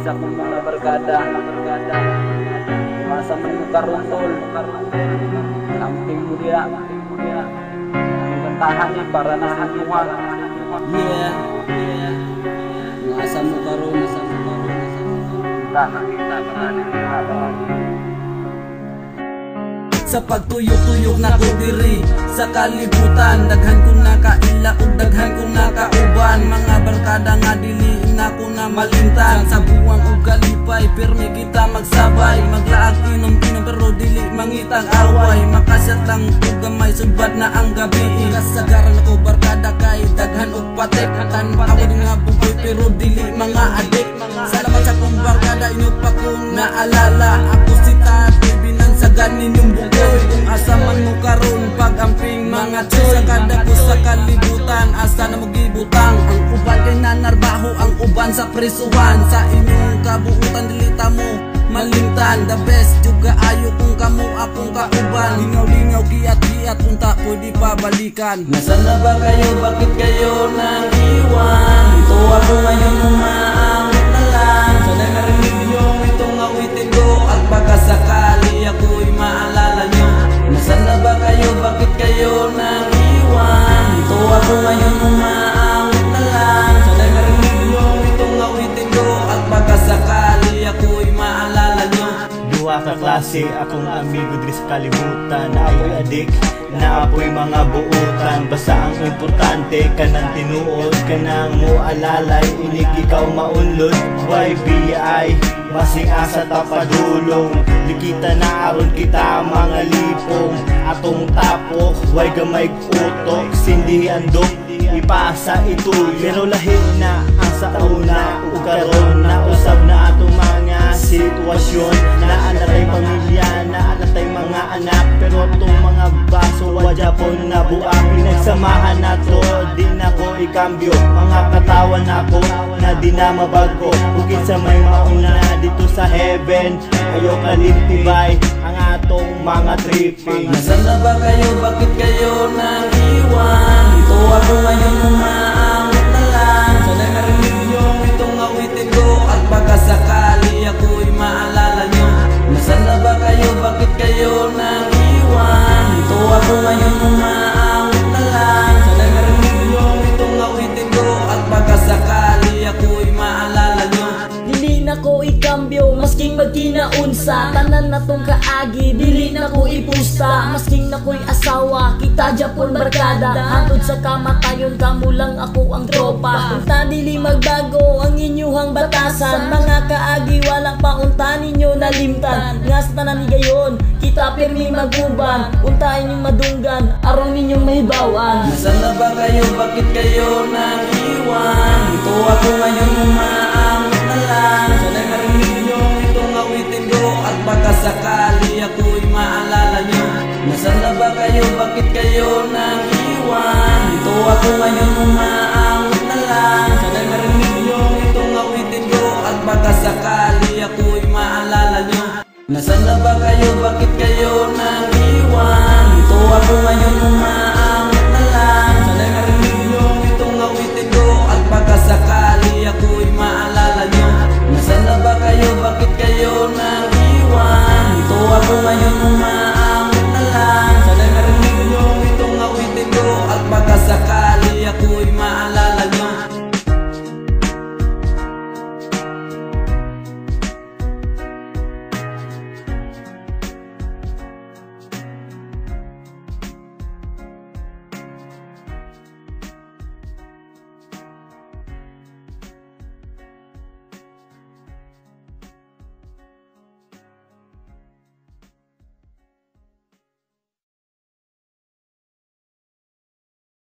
sa akong mga barkada. Masa mo karon tol, amping mo diya. Ang kantahan niya para na sa duha. Yeah. Masa mo karon, kita sa pagtuyok-tuyok na ko diri sa kalibutan, daghan ko na kaila ug daghan ko na kauban. Mga barkada nga dili na ko na malimtan. Sa buwang ug kalipay pirmi kita magsabay, maglaag inom-inom pero dili mangitang away. Makasyat lang ug gamay sudbad na ang gabi. Kasagaran ako barkada kay daghan ug patek. Tan-away nga bugoy pero dili mga adik. Salamat sa kong barkada inyo pa kong naalala. Ako si Tate binansagan ninyong bugoy. Kung asa man mo karon pag-amping mga choy. Sa kada ko sa kalibutan asa na magibutang. Ang uban kay nanarbaho, ang uban sa prisuhan. Sa inyong kabuutan dilita mo malimtan. The best juga ayo kung kamo akong kauban. Lingaw-lingaw kiat-kiat unta pwede pa balikan. Nasaan na ba kayo? Bakit kayo nang iwan? Ito ako ngayon umaamit na lang. Sana narinig niyo itong awitin ko at baka sakali ako'y maalala nyo. Nasaan na ba kayo? Bakit kayo nang iwan? Ito ako ngayon umaamit na lang. Sana narinig niyo itong awitin ko at baka sakali ako'y maalala nyo. Duwa ka klase akong amigo diri sa kalibutan. Naapoy adik, naapoy mga buutan. Basta ang importante kanang tinuod, kanang mo alalay, inig ikaw maunlod. YBI, masing asa tapadulong. Likita na aron kita mga lipong. Atong tapok, way gamay utok. Sindi andok, ipasa ituloy. Pero lahi na ang sa una, ukaron na usab na atong mga sitwasyon. Naanatay pamilya, naanatay mga anak. Pero itong mga baso, wadya po nabuang. Pinagsamahan na to, di na ko ikambyo. Mga katawan ako na di na mabago. Bukid sa may mauna dito sa heaven. Ayaw kalintibay ang atong mga tripping. Nasaan na ba kayo? Bakit kayo nang iwan? Ito ako ngayon umaamit na lang. Sana narinig niyo itong awitin ko at baka sakali ako'y maalala nyo. Nasaan na ba kayo? Bakit kayo nang iwan? Ito ako ngayon umaamit na lang. Sana narinig niyo itong awitin ko at baka sakali ako'y maalala nyo. Dili na ko ikambyo, masking magkinaunsa. Tanan na tong kaagi, dili na ko ipusta. Masking na ko'y asawa, kita Japon barkada. Hantod sa kamatayon, kamo lang ako ang tropa. Unta dili magbago ang inyuhang batasan. Mga kaagi, wala pa unta ninyo nalimtan. Nga sa tanan ni gayon, kita pirmi maguban. Unta inyong madunggan, aron ninyong mahibawan. Nasaan na ba kayo? Bakit kayo nang iwan? Ito ako ngayon umaamit na lang. Sana narinig niyo itong awitin ko at baka sakali ako'y maalala nyo. Nasaan na ba kayo? Bakit kayo nang iwan? Ito ako ngayon umaamit na lang. Sana narinig niyo itong awitin ko at baka sakali ako'y maalala nyo. Nasaan na ba kayo? Bakit kayo nang iwan? Ito ako ngayon umaamit